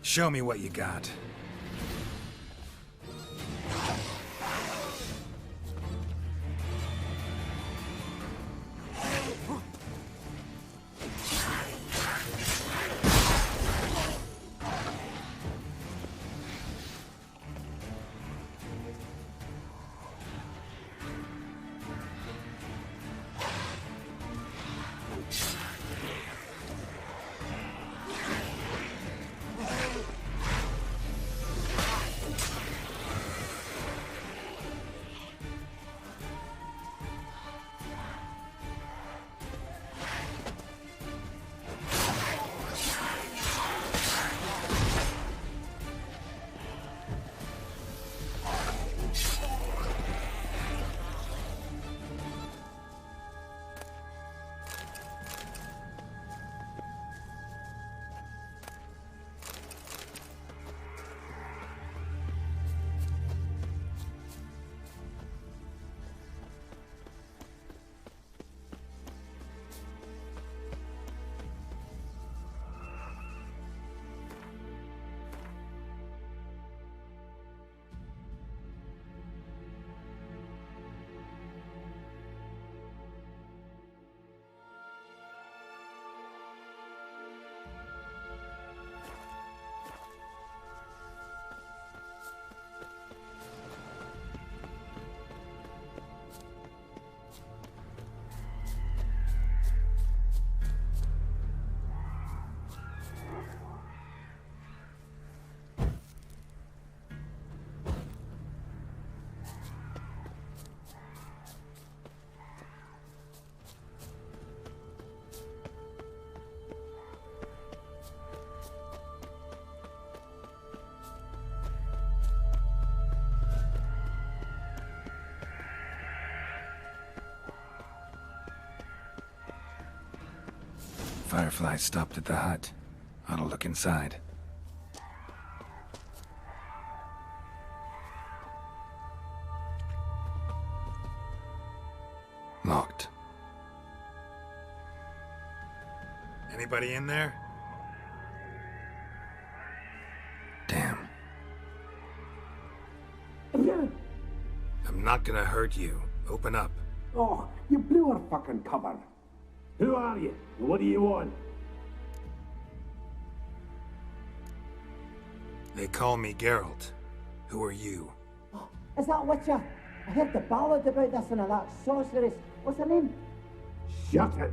Show me what you got. Firefly stopped at the hut. Ought to look inside. Locked. Anybody in there? Damn. I'm not gonna hurt you. Open up. Oh, you blew our fucking cover. Who are you? And what do you want? They call me Geralt. Who are you? Oh, is that Witcher? I heard the ballad about this and that sorceress. What's her name? Shut it!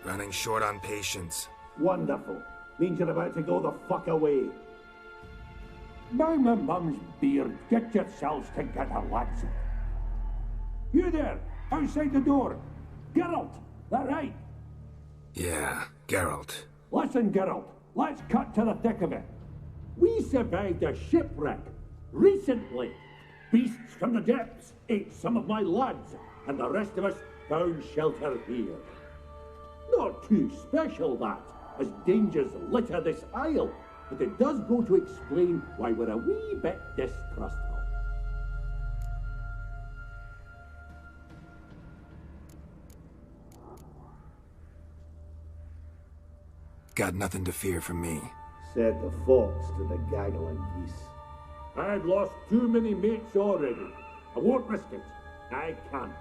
Running short on patience. Wonderful. Means you're about to go the fuck away. By my mum's beard, get yourselves together, lads. You there, outside the door. Geralt, that right? Yeah, Geralt. Listen, Geralt, let's cut to the thick of it. We survived a shipwreck recently. Beasts from the depths ate some of my lads, and the rest of us found shelter here. Not too special, that, as dangers litter this isle, but it does go to explain why we're a wee bit distrustful. Got nothing to fear from me. Said the fox to the gaggling geese. I've lost too many mates already. I won't risk it. I can't.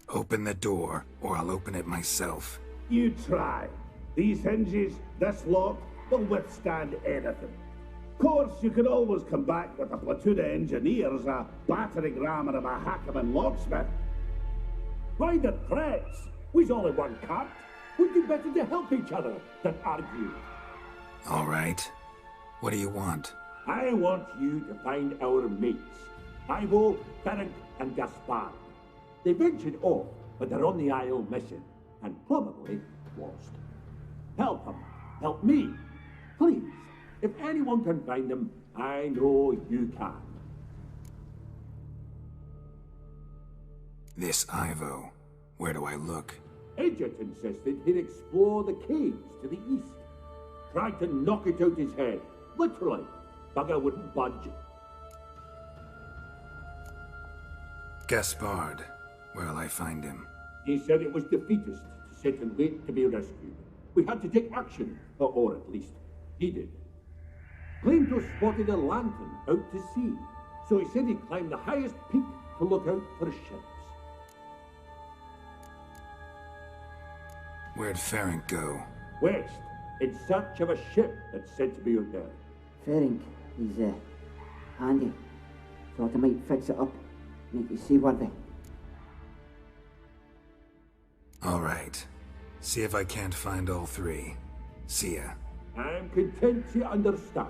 Open the door, or I'll open it myself. You try. These hinges, this lock, will withstand anything. Of course, you can always come back with a platoon of engineers, a battering ram and a Hackman locksmith. Why the threats? We's only one cut. We'd do better to help each other than argue. All right. What do you want? I want you to find our mates. Ivo, Ferenc, and Gaspard. They ventured off, but they're on the Isle missing, and probably lost. Help them. Help me. Please. If anyone can find them, I know you can. This Ivo. Where do I look? Edget insisted he'd explore the caves to the east. Tried to knock it out his head. Literally. Bugger wouldn't budge. Gaspard. Where'll I find him? He said it was defeatist to sit and wait to be rescued. We had to take action, or at least he did. Claimed to have spotted a lantern out to sea, so he said he'd climb the highest peak to look out for ships. Where'd Ferenc go? West, in search of a ship that's said to be out there. Ferenc, he's handy. Thought I might fix it up, make it seaworthy. All right. See if I can't find all three. See ya. I'm content you understand.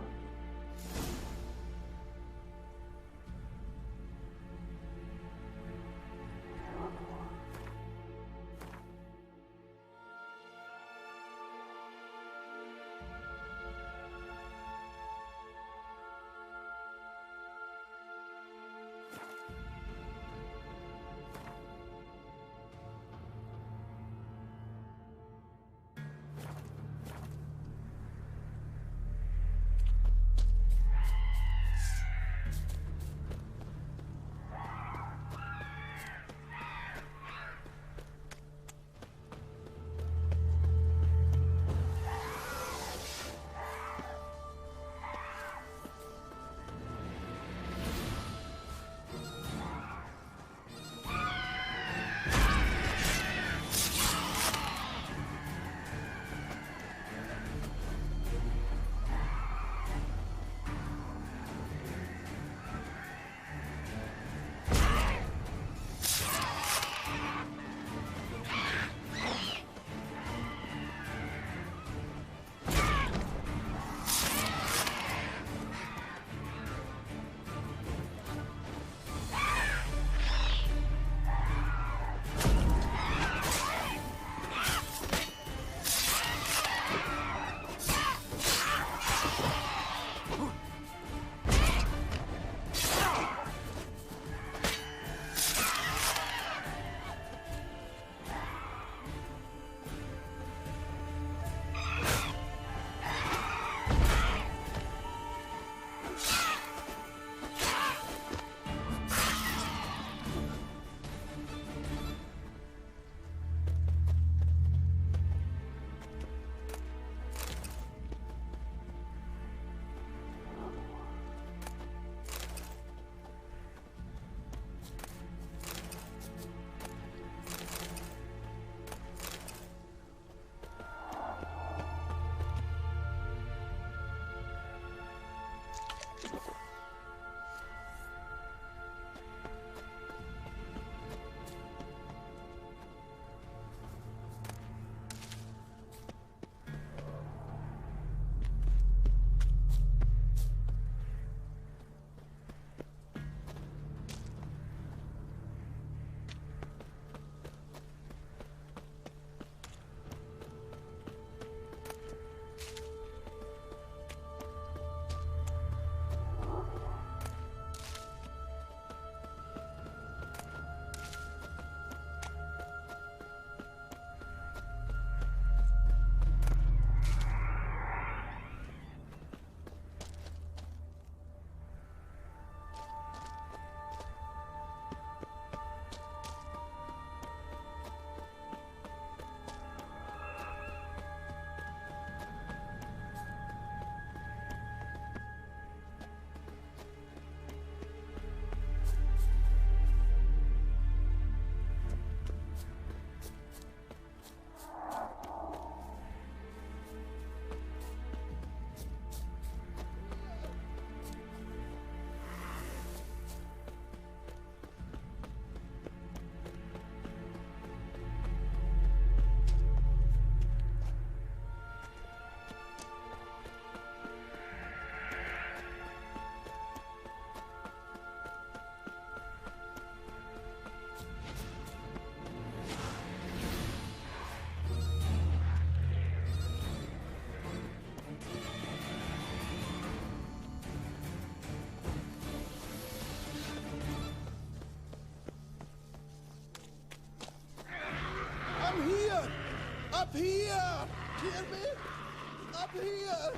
I'm here! Up here! Hear me? Up here!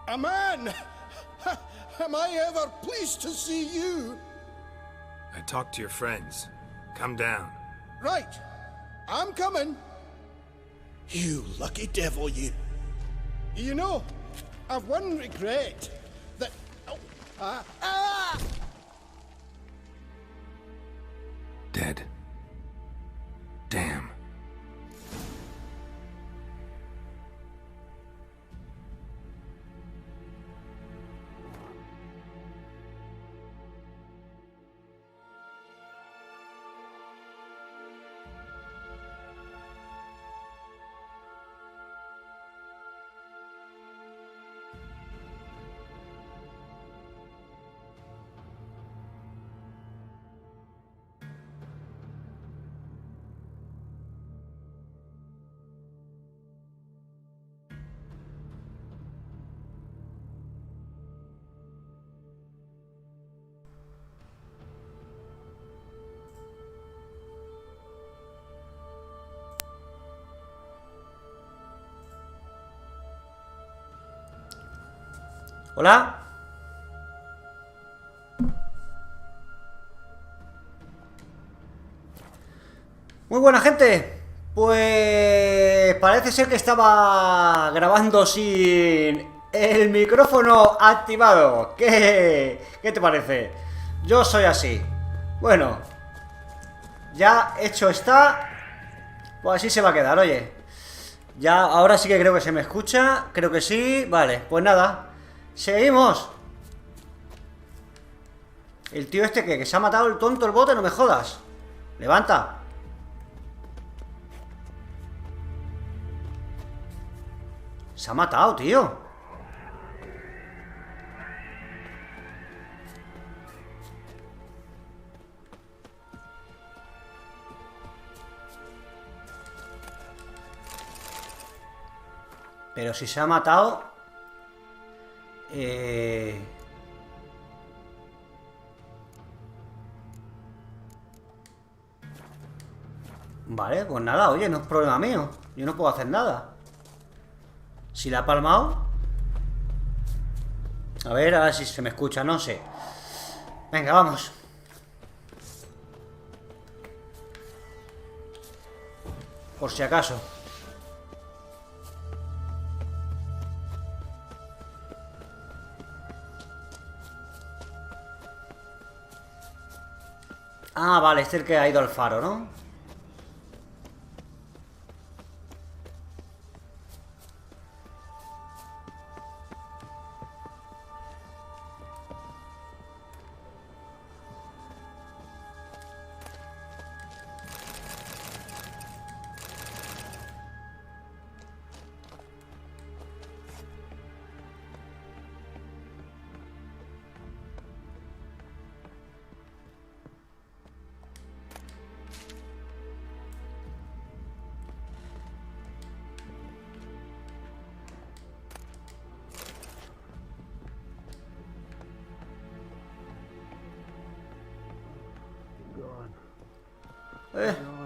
A man! Am I ever pleased to see you? I talked to your friends. Come down. Right. I'm coming. You lucky devil, you. You know, I've one regret. That... Oh, Dead. Damn. ¿Hola? Muy buena gente. Pues parece ser que estaba grabando sin el micrófono activado. ¿Qué te parece? Yo soy así. Bueno, ya hecho está. Pues así se va a quedar, oye. Ya, ahora sí que creo que se me escucha. Creo que sí. Vale, pues nada. Seguimos. El tío este que se ha matado el tonto, el bote, no me jodas. Levanta. Se ha matado, tío. Pero si se ha matado... Vale, pues nada, oye, no es problema mío. Yo no puedo hacer nada. Si la ha palmado... A ver si se me escucha, no sé. Venga, vamos. Por si acaso. Ah, vale, este es el que ha ido al faro, ¿no?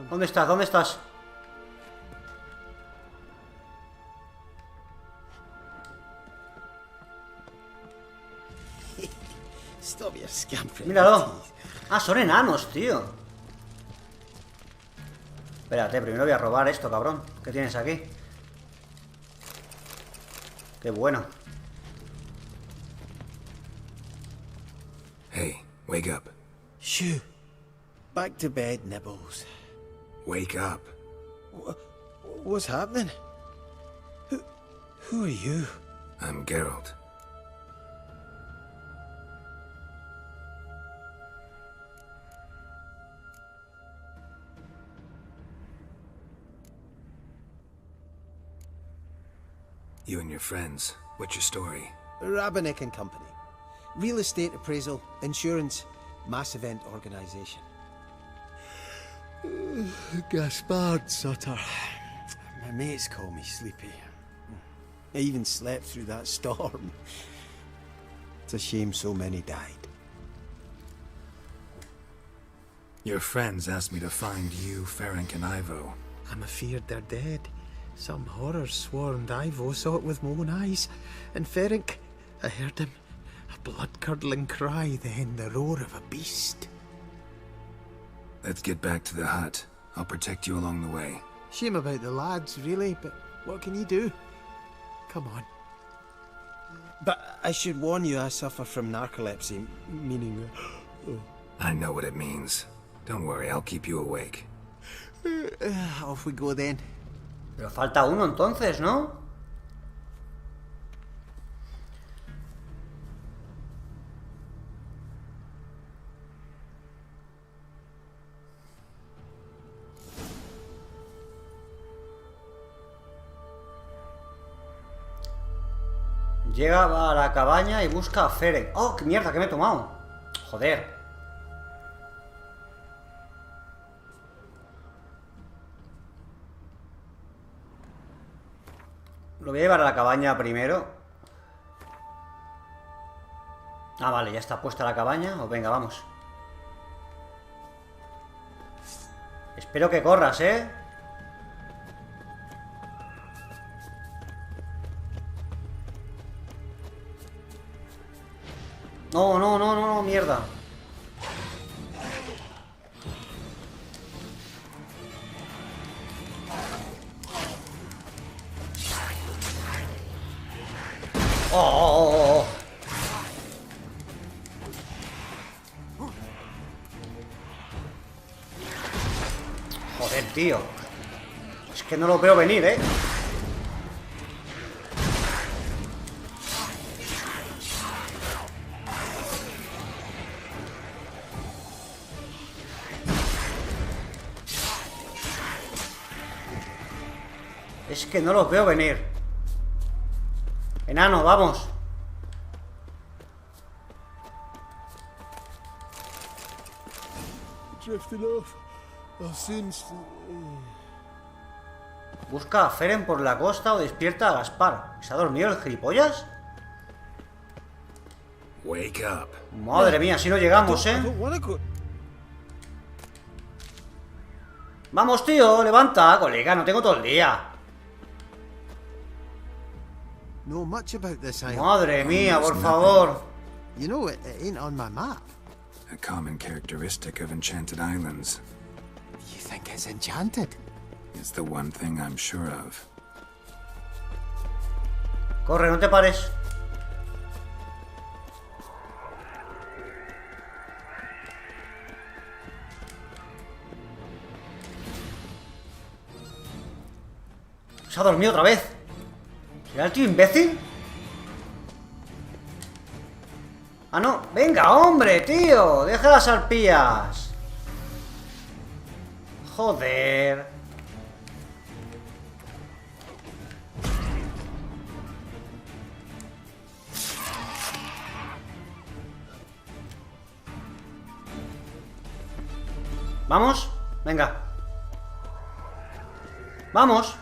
¿Dónde estás? ¿Dónde estás? Míralo. Ah, son enanos, tío. Espérate, primero voy a robar esto, cabrón. ¿Qué tienes aquí? Qué bueno. Hey, wake up. Shoo. Back to bed, Nibbles. Wake up. What's happening? Who are you? I'm Geralt. You and your friends, what's your story? Rabenik and Company. Real estate appraisal, insurance, mass event organisation. Gaspard Sutter. My mates call me Sleepy. I even slept through that storm. It's a shame so many died. Your friends asked me to find you, Ferenc, and Ivo. I'm afeard they're dead. Some horrors swarmed Ivo, saw it with my own eyes. And Ferenc, I heard him. A blood-curdling cry, then the roar of a beast. Let's get back to the hut. I'll protect you along the way. Shame about the lads, really, but what can you do? Come on. But I should warn you, I suffer from narcolepsy, meaning... I know what it means. Don't worry, I'll keep you awake. Off we go then. Pero falta uno entonces, ¿no? Llega a la cabaña y busca a Ferenc. ¡Oh, qué mierda que me he tomado! Joder. Lo voy a llevar a la cabaña primero. Ah, vale, ya está puesta la cabaña. Pues venga, vamos. Espero que corras, ¿eh? No, no, no, no, no, mierda. Oh, oh, oh, oh. Joder, tío. Es que no lo veo venir, ¿eh? Es que no los veo venir. Enano, vamos. Busca a Ferenc por la costa o despierta a Gaspar. ¿Se ha dormido el gilipollas? Wake up. Madre mía, si no llegamos, ¿eh? Vamos, tío, levanta, colega, no tengo todo el día. Madre mía, por favor. You know, it ain't on my map. A common characteristic of enchanted islands. You think it's enchanted? It's the one thing I'm sure of. Corre, no te pares. Se ha dormido otra vez. ¿Será el tío imbécil? Ah, no. Venga, hombre, tío. Deja las arpías. Joder. ¿Vamos? Venga. ¡Vamos!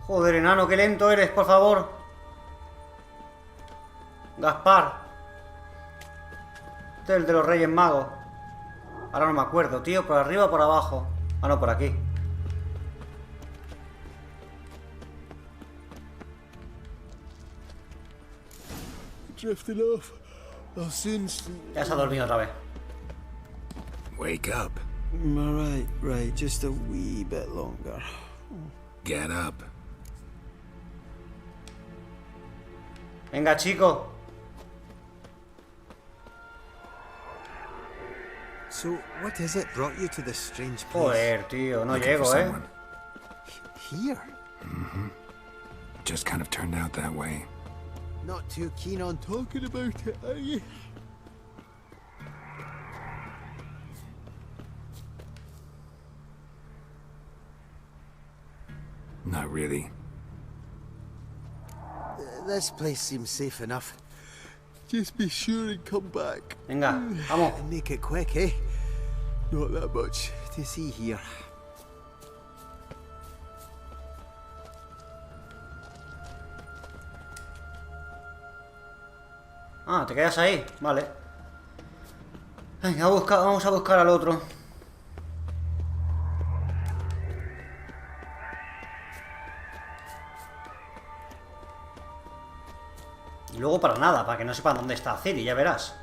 Joder, enano, qué lento eres, por favor. Gaspar. Este es el de los Reyes Magos. Ahora no me acuerdo, tío. ¿Por arriba o por abajo? Ah, no, por aquí. Ya se ha dormido otra vez. Wake up. Right, just a wee bit longer. Get up. Venga, chico. So, what is it brought you to this strange place? Joder, tío, no Looking for llego, someone. Here? Just kind of turned out that way. Not too keen on talking about it, are you? Not really. This place seems safe enough. Just be sure and come back. Venga, vamos. And make it quick, eh? Not that much to see here. Ah, te quedas ahí, vale. Venga, vamos a buscar al otro. Y luego para nada, para que no sepan dónde está Ciri, ya verás.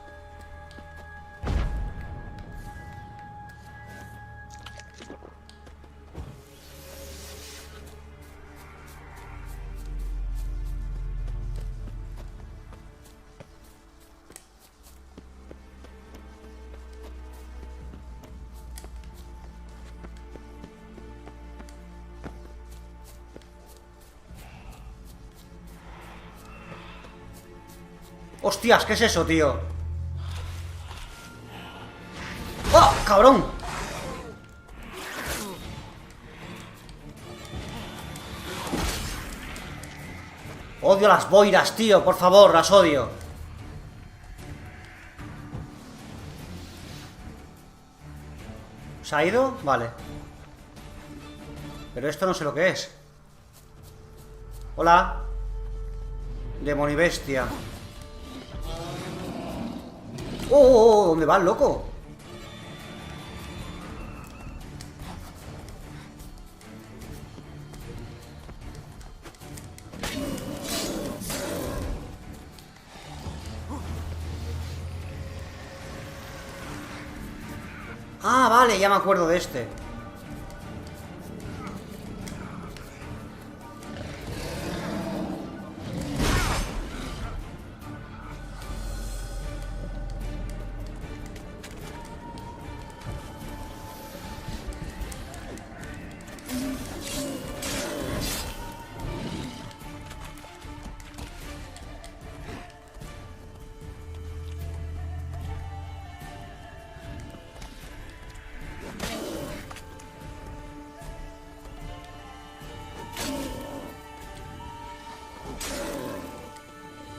¡Hostias! ¿Qué es eso, tío? ¡Oh, cabrón! Odio las boiras, tío, por favor, las odio. ¿Se ha ido? Vale. Pero esto no sé lo que es. Hola. Demonibestia. ¡Oh! ¿Dónde va el loco? Ah, vale, ya me acuerdo de este.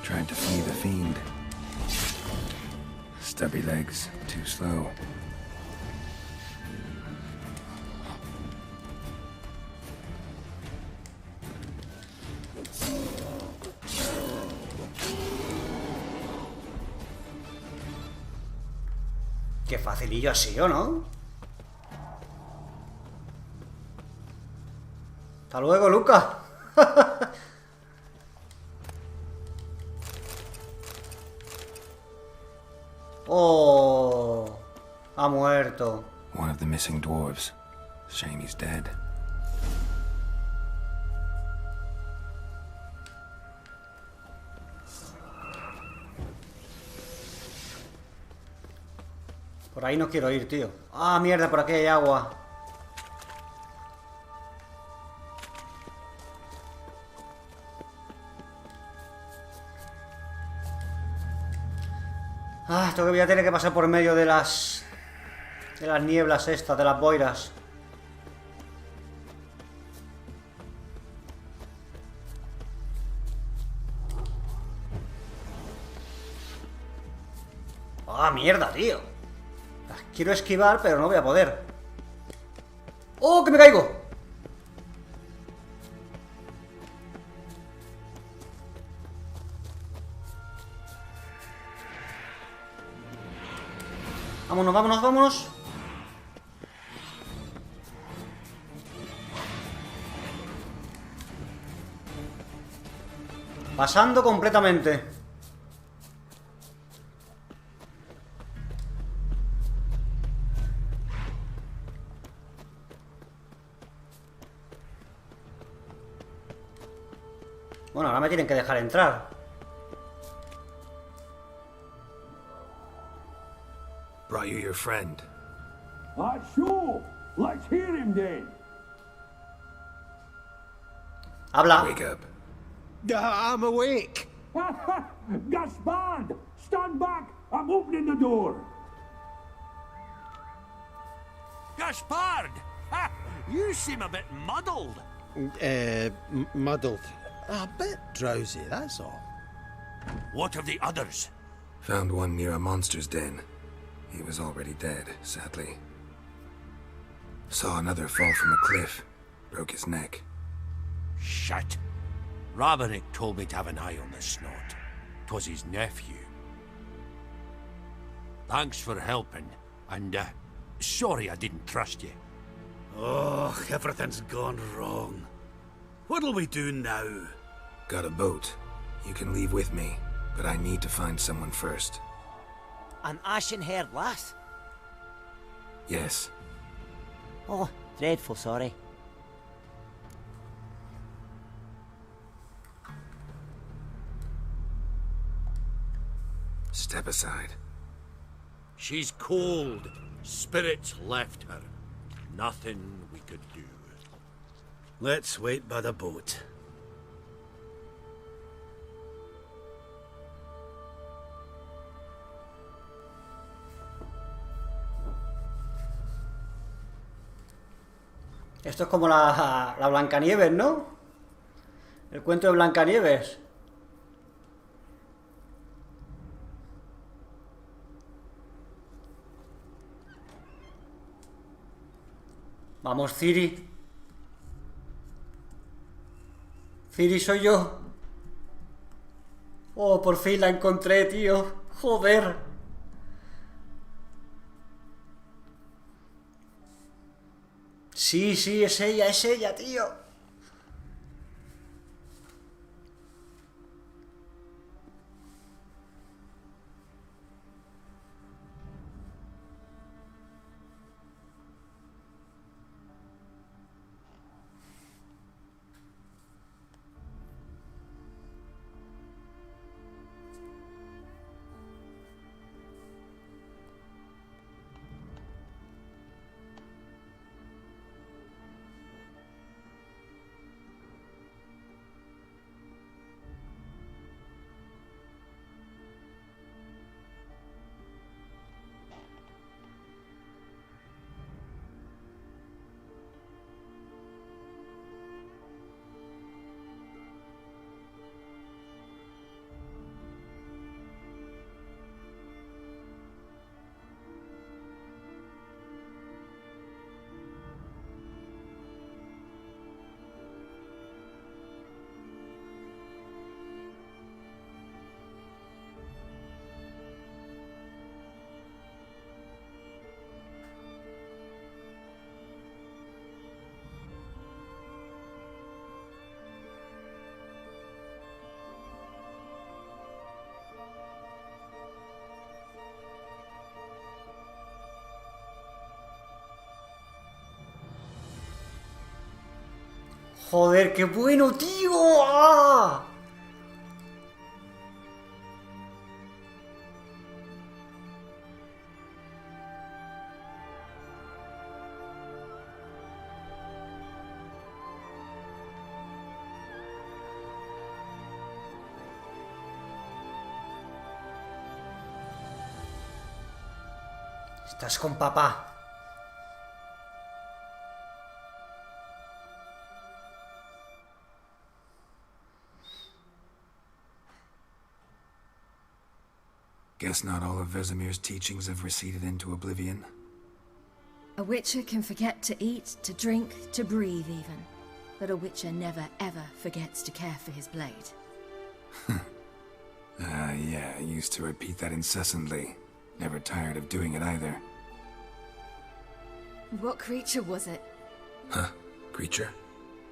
Tried to flee the fiend. Stubby legs, too slow. Qué facilillo ha sido, ¿no? Hasta luego, Luca. Oh, ha muerto. One of the missing dwarves. Shame he's dead. Por ahí no quiero ir, tío. Ah, mierda, por aquí hay agua. Ah, esto que voy a tener que pasar por medio de las nieblas estas, de las boiras. Ah, mierda, tío. Las quiero esquivar, pero no voy a poder. ¡Oh, que me caigo! Vámonos, vámonos, vámonos. Pasando completamente. Bueno, ahora me tienen que dejar entrar. Brought you your friend. Sure. Let's hear him then. Habla. Wake up. I'm awake. Gaspard! Stand back! I'm opening the door. Gaspard! Ha! You seem a bit muddled. Muddled. A bit drowsy, that's all. What of the others? Found one near a monster's den. He was already dead, sadly. Saw another fall from a cliff. Broke his neck. Shit. Raverick told me to have an eye on the snot. 'Twas his nephew. Thanks for helping, and sorry I didn't trust you. Oh, everything's gone wrong. What'll we do now? Got a boat. You can leave with me, but I need to find someone first. An ashen-haired lass? Yes. Oh, dreadful sorry. Step aside. She's cold. Spirits left her. Nothing we could do. Let's wait by the boat. Esto es como la Blancanieves, ¿no? El cuento de Blancanieves. Vamos, Ciri. Ciri, soy yo. Oh, por fin la encontré, tío. Joder. Sí, sí, es ella, tío. Joder, qué bueno, tío. ¡Ah! Estás con papá. Guess not all of Vesemir's teachings have receded into oblivion. A witcher can forget to eat, to drink, to breathe even. But a witcher never ever forgets to care for his blade. Yeah, I used to repeat that incessantly. Never tired of doing it either. What creature was it? Huh? Creature?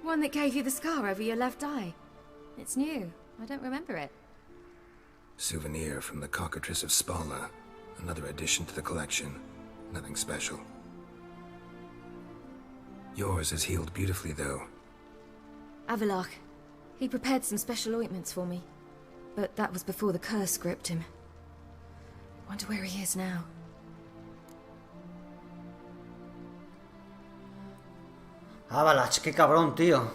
One that gave you the scar over your left eye. It's new. I don't remember it. Souvenir from the Cockatrice of Spala. Another addition to the collection. Nothing special. Yours is healed beautifully, though. Avalok. He prepared some special ointments for me, but that was before the curse gripped him. Wonder where he is now. Avalanche, qué cabrón, tío.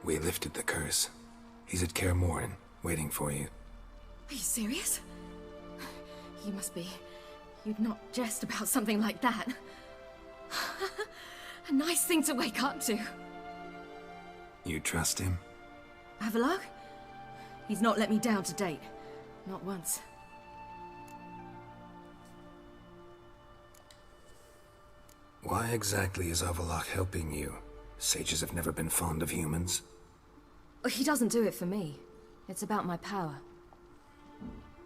We lifted the curse. He's at Kaer Morhen, waiting for you. Are you serious? You must be. You'd not jest about something like that. A nice thing to wake up to. You trust him? Avallac'h? He's not let me down to date. Not once. Why exactly is Avallac'h helping you? Sages have never been fond of humans. He doesn't do it for me. It's about my power.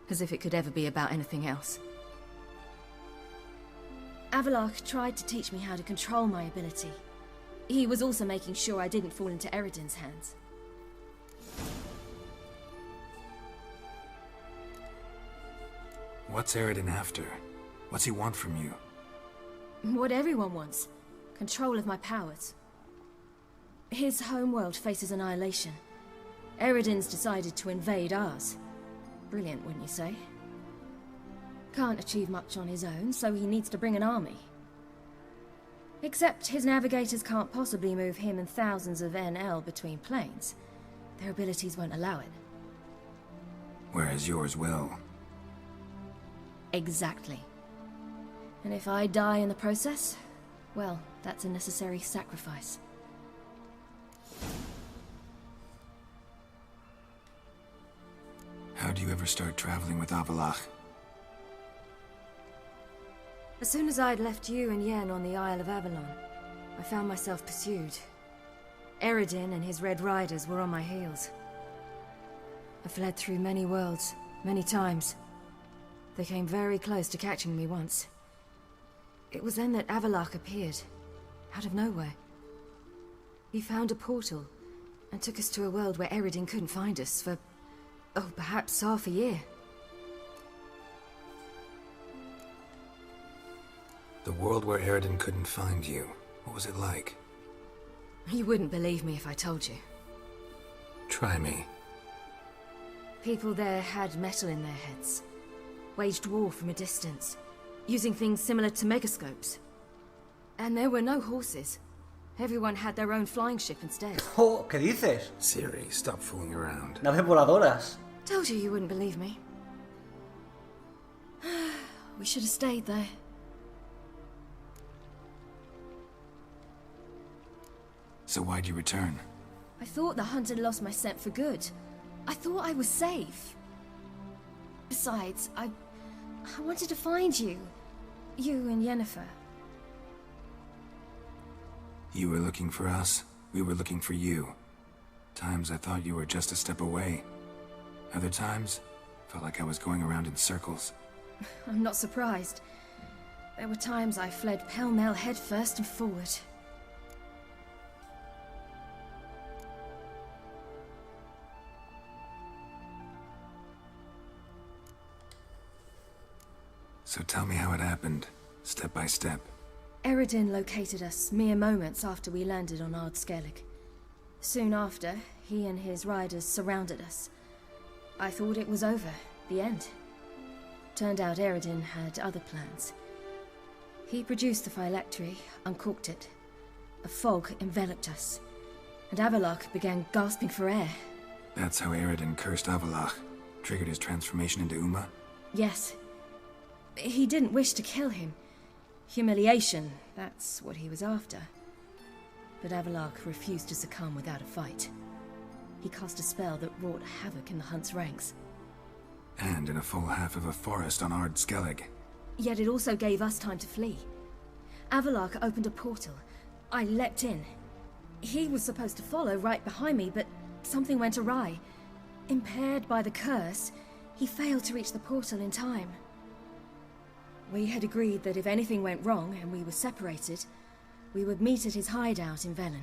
As if it could ever be about anything else. Avallac'h tried to teach me how to control my ability. He was also making sure I didn't fall into Eredin's hands. What's Eredin after? What's he want from you? What everyone wants. Control of my powers. His homeworld faces annihilation. Eredin's decided to invade ours. Brilliant, wouldn't you say? Can't achieve much on his own, so he needs to bring an army. Except his navigators can't possibly move him and thousands of NL between planes. Their abilities won't allow it. Whereas yours will. Exactly. And if I die in the process, well, that's a necessary sacrifice. How do you ever start traveling with Avallac'h? As soon as I'd left you and Yen on the Isle of Avalon, I found myself pursued. Eredin and his Red Riders were on my heels. I fled through many worlds, many times. They came very close to catching me once. It was then that Avallac'h appeared, out of nowhere. He found a portal, and took us to a world where Eredin couldn't find us for, oh, perhaps half a year. The world where Eredin couldn't find you. What was it like? You wouldn't believe me if I told you. Try me. People there had metal in their heads. Waged war from a distance, using things similar to megascopes. And there were no horses. Everyone had their own flying ship instead. Oh, ¿qué dices? Ciri, stop fooling around. Naves voladoras. Told you wouldn't believe me. We should have stayed there. So why'd you return? I thought the hunt had lost my scent for good. I thought I was safe. Besides, I wanted to find you. You and Yennefer. You were looking for us. We were looking for you. Times I thought you were just a step away. Other times, felt like I was going around in circles. I'm not surprised. There were times I fled pell-mell headfirst and forward. So tell me how it happened, step by step. Eredin located us mere moments after we landed on Ard Skellig. Soon after, he and his riders surrounded us. I thought it was over, the end. Turned out Eredin had other plans. He produced the phylactery, uncorked it. A fog enveloped us, and Avallac'h began gasping for air. That's how Eredin cursed Avallac'h, triggered his transformation into Uma? Yes. He didn't wish to kill him. Humiliation, that's what he was after. But Avallac'h refused to succumb without a fight. He cast a spell that wrought havoc in the hunt's ranks. And in a full half of a forest on Ard Skellig. Yet it also gave us time to flee. Avallac'h opened a portal. I leapt in. He was supposed to follow right behind me, but something went awry. Impaired by the curse, he failed to reach the portal in time. We had agreed that if anything went wrong and we were separated, we would meet at his hideout in Velen.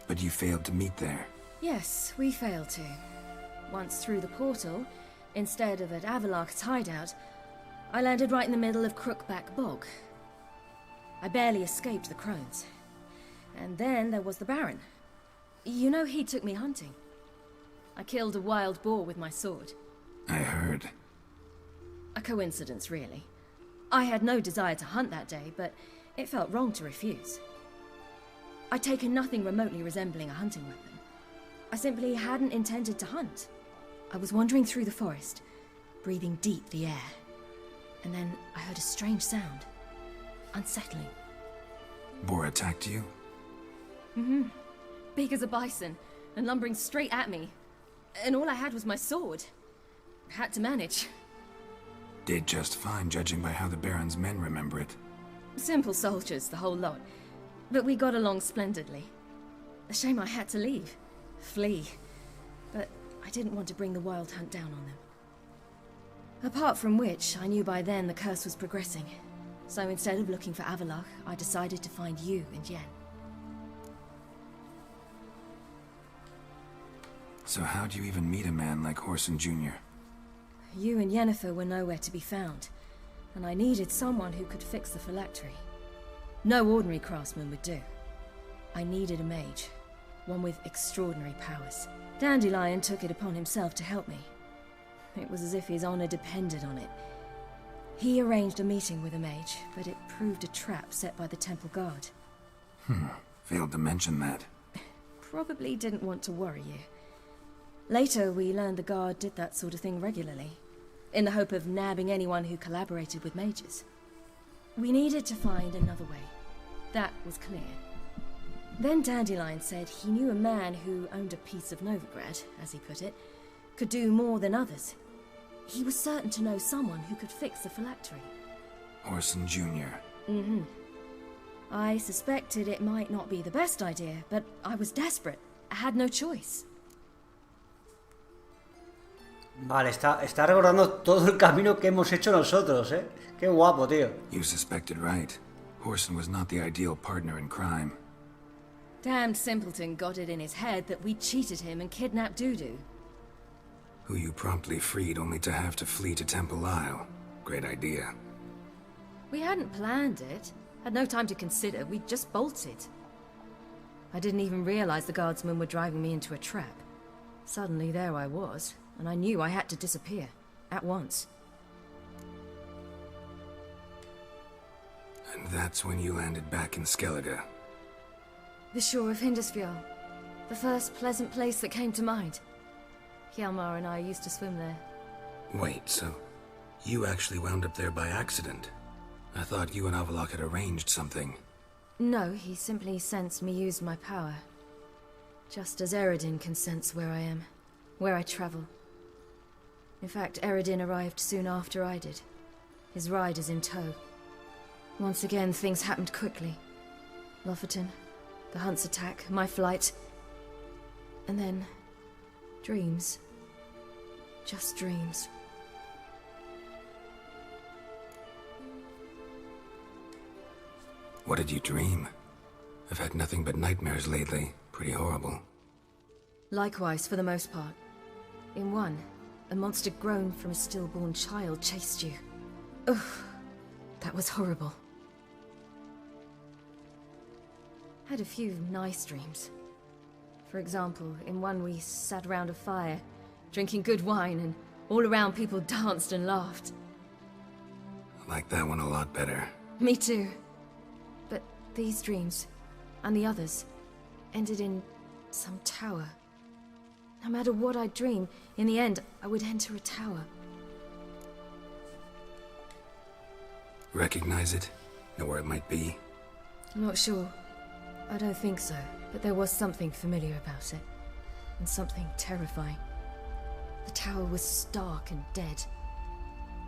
But you failed to meet there. Yes, we failed to. Once through the portal, instead of at Avallac'h's hideout, I landed right in the middle of Crookback Bog. I barely escaped the crones. And then there was the Baron. You know, he took me hunting. I killed a wild boar with my sword. I heard. A coincidence, really. I had no desire to hunt that day, but it felt wrong to refuse. I'd taken nothing remotely resembling a hunting weapon. I simply hadn't intended to hunt. I was wandering through the forest, breathing deep the air. And then I heard a strange sound. Unsettling. Boar attacked you? Mm-hmm. Big as a bison, and lumbering straight at me. And all I had was my sword. Had to manage. Did just fine, judging by how the Baron's men remember it. Simple soldiers, the whole lot. But we got along splendidly. A shame I had to leave. Flee. But I didn't want to bring the wild hunt down on them. Apart from which, I knew by then the curse was progressing. So instead of looking for Avallac'h, I decided to find you and Yen. So how'd you even meet a man like Whoreson Jr.? You and Yennefer were nowhere to be found, and I needed someone who could fix the phylactery. No ordinary craftsman would do. I needed a mage, one with extraordinary powers. Dandelion took it upon himself to help me. It was as if his honor depended on it. He arranged a meeting with a mage, but it proved a trap set by the temple guard. Failed to mention that. Probably didn't want to worry you. Later, we learned the guard did that sort of thing regularly, in the hope of nabbing anyone who collaborated with mages. We needed to find another way. That was clear. Then Dandelion said he knew a man who owned a piece of Novigrad, as he put it, could do more than others. He was certain to know someone who could fix the phylactery. Whoreson Jr. Mm-hmm. I suspected it might not be the best idea, but I was desperate. I had no choice. Vale, está recordando todo el camino que hemos hecho nosotros, ¿eh? Qué guapo, tío. You suspected right. Whoreson was not the ideal partner in crime. Damned simpleton got it in his head that we cheated him and kidnapped Dudu. Who you promptly freed only to have to flee to Temple Isle. Great idea. We hadn't planned it. Had no time to consider. We just bolted. I didn't even realize the guardsmen were driving me into a trap. Suddenly there I was, and I knew I had to disappear. At once. And that's when you landed back in Skellige. The shore of Hindisfjall. The first pleasant place that came to mind. Hjalmar and I used to swim there. Wait, so you actually wound up there by accident? I thought you and Avallac'h had arranged something. No, he simply sensed me use my power. Just as Eredin can sense where I am, where I travel. In fact, Eredin arrived soon after I did. His riders in tow. Once again, things happened quickly. Lofoten, the hunt's attack, my flight. And then... dreams. Just dreams. What did you dream? I've had nothing but nightmares lately. Pretty horrible. Likewise, for the most part. In one, a monster grown from a stillborn child chased you. Ugh, that was horrible. Had a few nice dreams. For example, in one we sat around a fire, drinking good wine, and all around people danced and laughed. I like that one a lot better. Me too. But these dreams, and the others, ended in some tower. No matter what I dream, in the end, I would enter a tower. Recognize it? Know where it might be? I'm not sure. I don't think so, but there was something familiar about it. And something terrifying. The tower was stark and dead.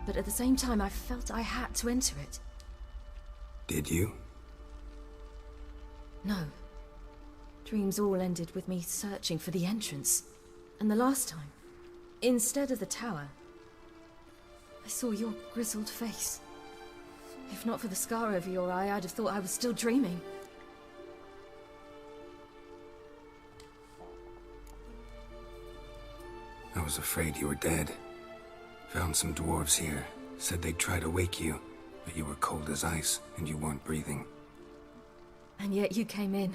But at the same time, I felt I had to enter it. Did you? No. Dreams all ended with me searching for the entrance. And the last time, instead of the tower, I saw your grizzled face. If not for the scar over your eye, I'd have thought I was still dreaming. I was afraid you were dead. Found some dwarves here. Said they'd try to wake you, but you were cold as ice and you weren't breathing. And yet you came in.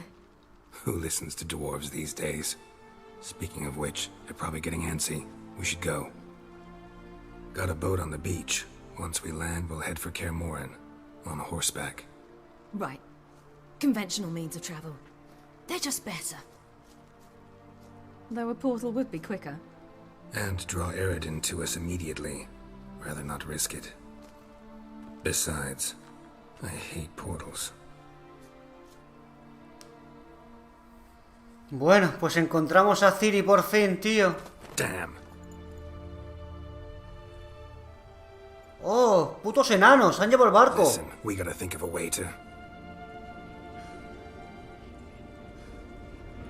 Who listens to dwarves these days? Speaking of which, they're probably getting antsy. We should go. Got a boat on the beach. Once we land, we'll head for Kaer Morhen. On horseback. Right. Conventional means of travel. They're just better. Though a portal would be quicker. And draw Eredin to us immediately. Rather not risk it. Besides, I hate portals. Bueno, pues encontramos a Ciri por fin, tío. Damn. Oh, putos enanos, han llevado el barco. Listen, we gotta think of a way to...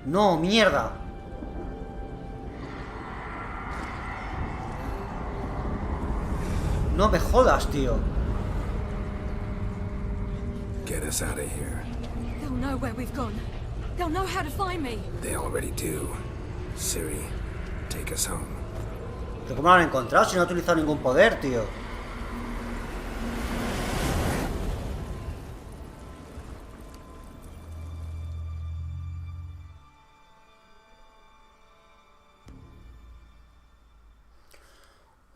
No, mierda. No me jodas, tío. Get us out of here. They'll know where we've gone. They'll know how to find me. They already do. Ciri, take us home. ¿Pero cómo lo han encontrado si no ha utilizado ningún poder, tío?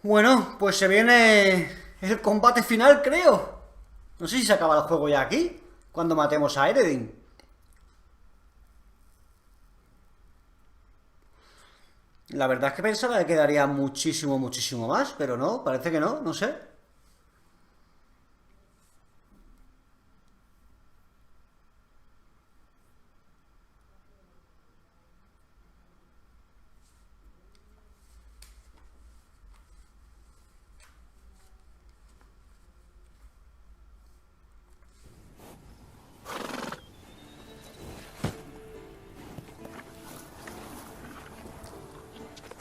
Bueno, pues se viene el combate final, creo. No sé si se acaba el juego ya aquí, cuando matemos a Eredin. La verdad es que pensaba que quedaría muchísimo más, pero no, parece que no, no sé.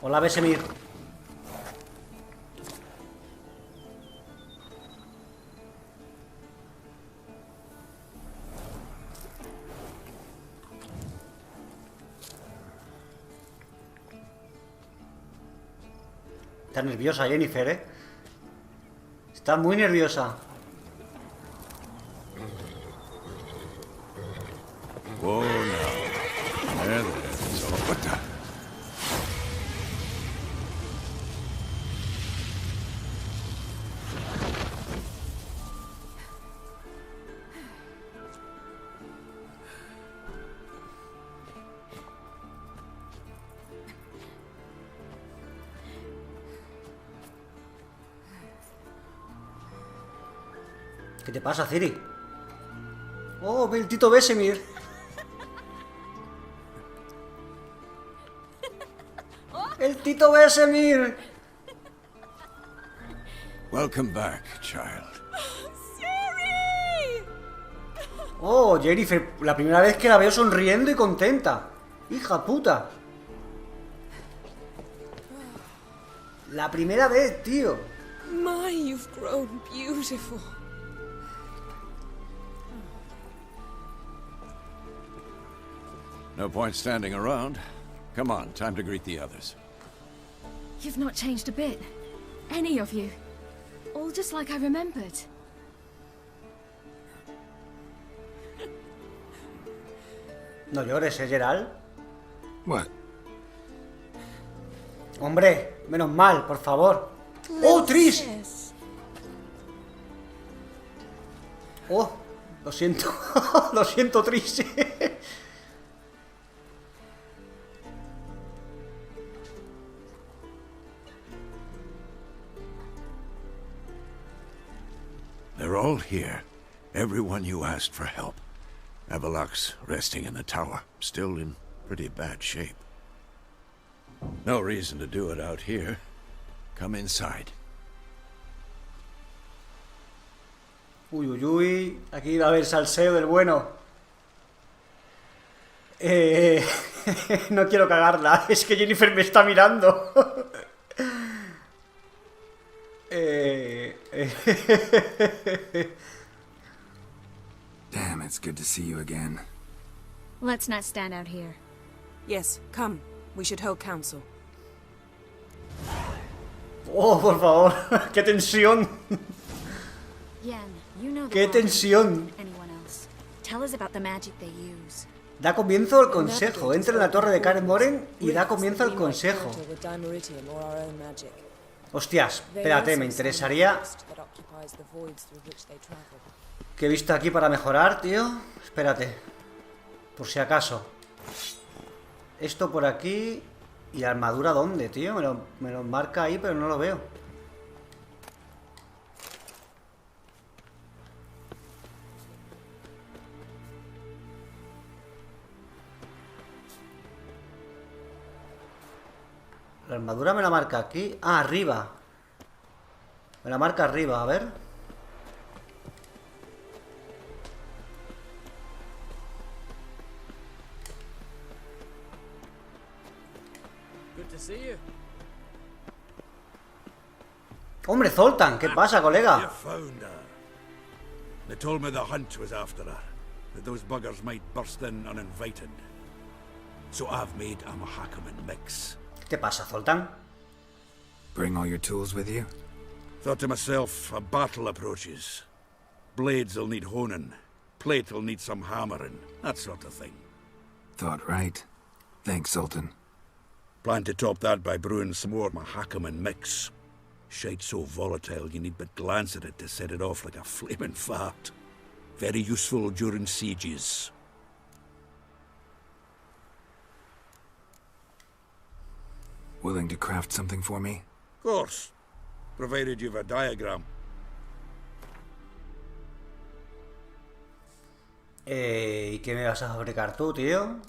Hola, Besemir. Está nerviosa Jennifer, ¿eh? Está muy nerviosa. Whoa, now. There. So, what the... ¿Qué te pasa, Ciri? Oh, el Tito Besemir. El Tito Besemir. Welcome back, child. Ciri! Oh, Jennifer, la primera vez que la veo sonriendo y contenta. Hija puta. La primera vez, tío. My, you've grown beautiful. No point standing around. Come on, time to greet the others. You've not changed a bit. Any of you. All just like I remembered. No llores, Gerald. What? Hombre, menos mal, por favor. ¡Oh, Tris! Oh, lo siento. Lo siento, Tris. They're all here. Everyone you asked for help. Avalok's resting in the tower, still in pretty bad shape. No reason to do it out here. Come inside. Uy, uy, uy. Aquí va a haber salseo del bueno. No quiero cagarla. Es que Jennifer me está mirando. Damn, it's good to see you again. Let's not stand out here. Yes, come. We should hold council. Oh, por favor. ¡Qué tensión! Yen, you know the ¡Qué pattern tensión! better than anyone else. Tell us about the magic they use. Da comienzo el consejo. Entra en la torre de Karen Moren y da comienzo el consejo. Hostias, espérate, me interesaría... ¿Qué he visto aquí para mejorar, tío? Espérate. Por si acaso. Esto por aquí... ¿Y la armadura dónde, tío? Me lo marca ahí, pero no lo veo. La armadura me la marca aquí. Ah, arriba. Me la marca arriba, a ver. Hombre, Zoltan, ¿qué pasa, colega? They told me the hunt was after her, that those buggers might burst in uninvited. So I've made a Mahakaman mix. ¿Qué pasa, Zoltan? Bring all your tools with you? Thought to myself, a battle approaches. Blades will need honing, plate will need some hammering, that sort of thing. Thought right. Thanks, Sultan. Plan to top that by brewing some more Mahakaman mix. Shite so volatile you need but glance at it to set it off like a flaming fart. Very useful during sieges. Willing to craft something for me? Of course, provided you've a diagram. ¿Y qué me vas a fabricar tú, tío?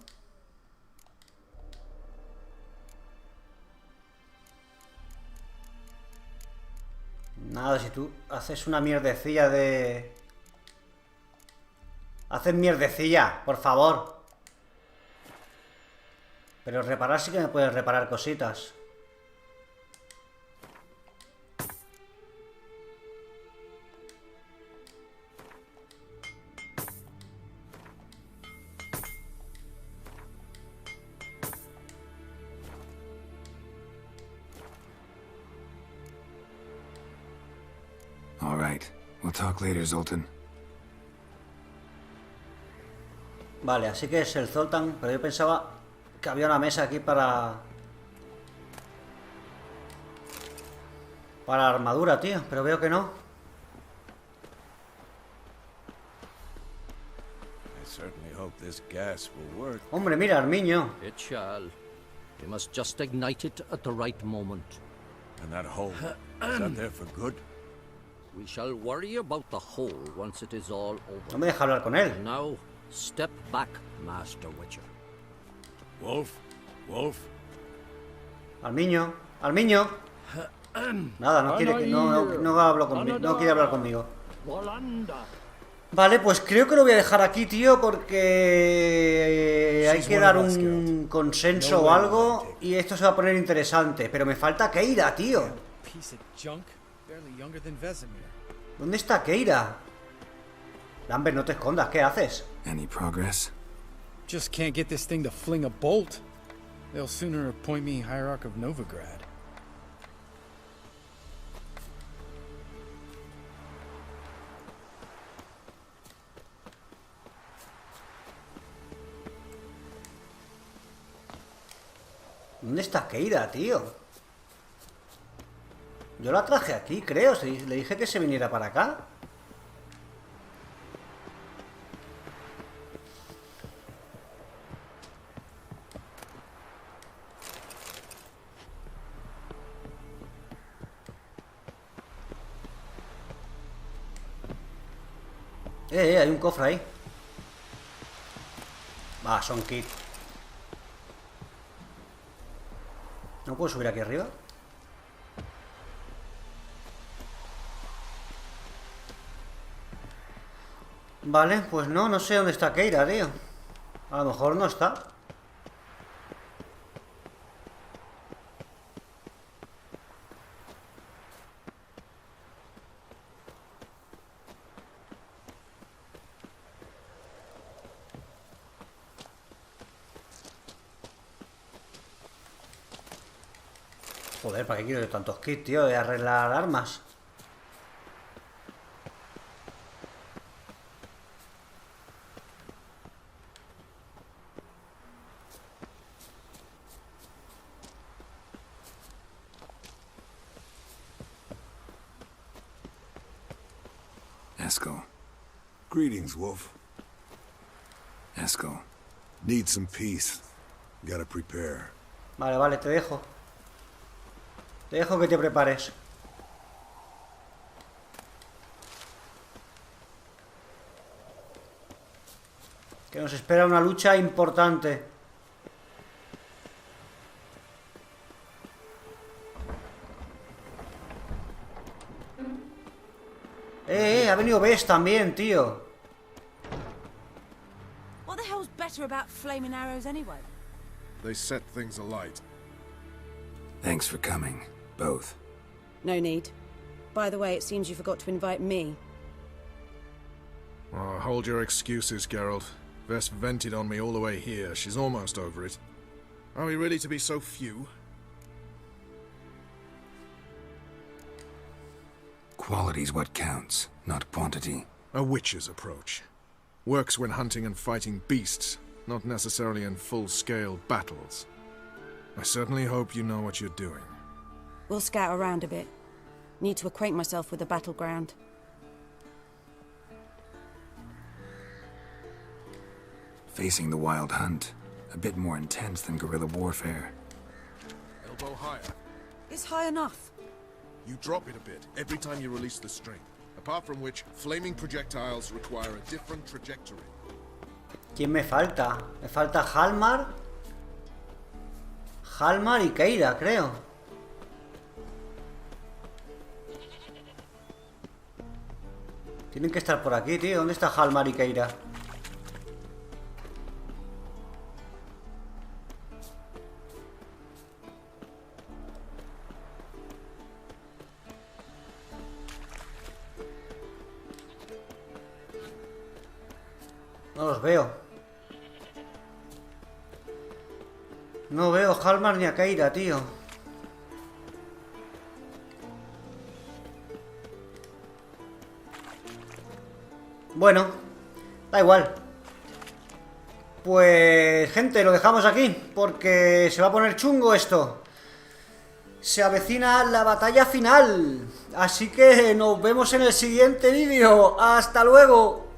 Nada, si tú haces una mierdecilla de... Haces mierdecilla, por favor. Pero reparar sí que me puedes reparar cositas. All right. We'll talk later, Zoltan. Vale, así que es el Zoltan, pero yo pensaba que había una mesa aquí para la armadura, tío, pero veo que no. Hombre, mira, Armiño. It shall. We must just ignite it at the right moment. And that hole, is that there for good? We shall worry about the hole once it is all over. No me deja hablar con él. Now, step back, Master Witcher. Wolf, Wolf. Armiño, Armiño. Nada, no quiere, no hablo conmigo, no quiere hablar conmigo. Vale, pues creo que lo voy a dejar aquí, tío, porque hay que dar un consenso o algo y esto se va a poner interesante. Pero me falta Keira, tío. ¿Dónde está Keira? Lambert, no te escondas, ¿qué haces? Any progress? Just can't get this thing to fling a bolt. They'll sooner appoint me Hierarch of Novigrad. ¿Dónde está Keira, tío? Yo la traje aquí, creo. Le dije que se viniera para acá. Hay un cofre ahí. Va, son kit. ¿No puedo subir aquí arriba? Vale, pues no sé dónde está Keira, tío. A lo mejor no está. Joder, ¿para qué quiero yo tantos kits, tío? De arreglar armas. Eskel. Greetings, Wolf. Eskel. Need some peace. Gotta prepare. Vale, vale, te dejo. Te dejo que te prepares. Que nos espera una lucha importante. Ha venido Bess también, tío. What the hell's better about flaming arrows anyway? They set things alight. Thanks for coming, both. No need. By the way, it seems you forgot to invite me. Oh, hold your excuses, Geralt. Vess vented on me all the way here. She's almost over it. Are we ready to be so few? Quality's what counts, not quantity. A witch's approach. Works when hunting and fighting beasts, not necessarily in full-scale battles. I certainly hope you know what you're doing. We'll scout around a bit. Need to acquaint myself with the battleground. Facing the wild hunt, a bit more intense than guerrilla warfare. Elbow higher. It's high enough. You drop it a bit every time you release the string. Apart from which, flaming projectiles require a different trajectory. ¿Quién me falta? Me falta Halmar. Halmar y Keira, creo. Tienen que estar por aquí, tío. ¿Dónde está Halmar y Keira? No los veo. No veo a Halmar ni a Keira, tío. Bueno, da igual. Pues, gente, lo dejamos aquí, porque se va a poner chungo esto. Se avecina la batalla final. Así que nos vemos en el siguiente vídeo. ¡Hasta luego!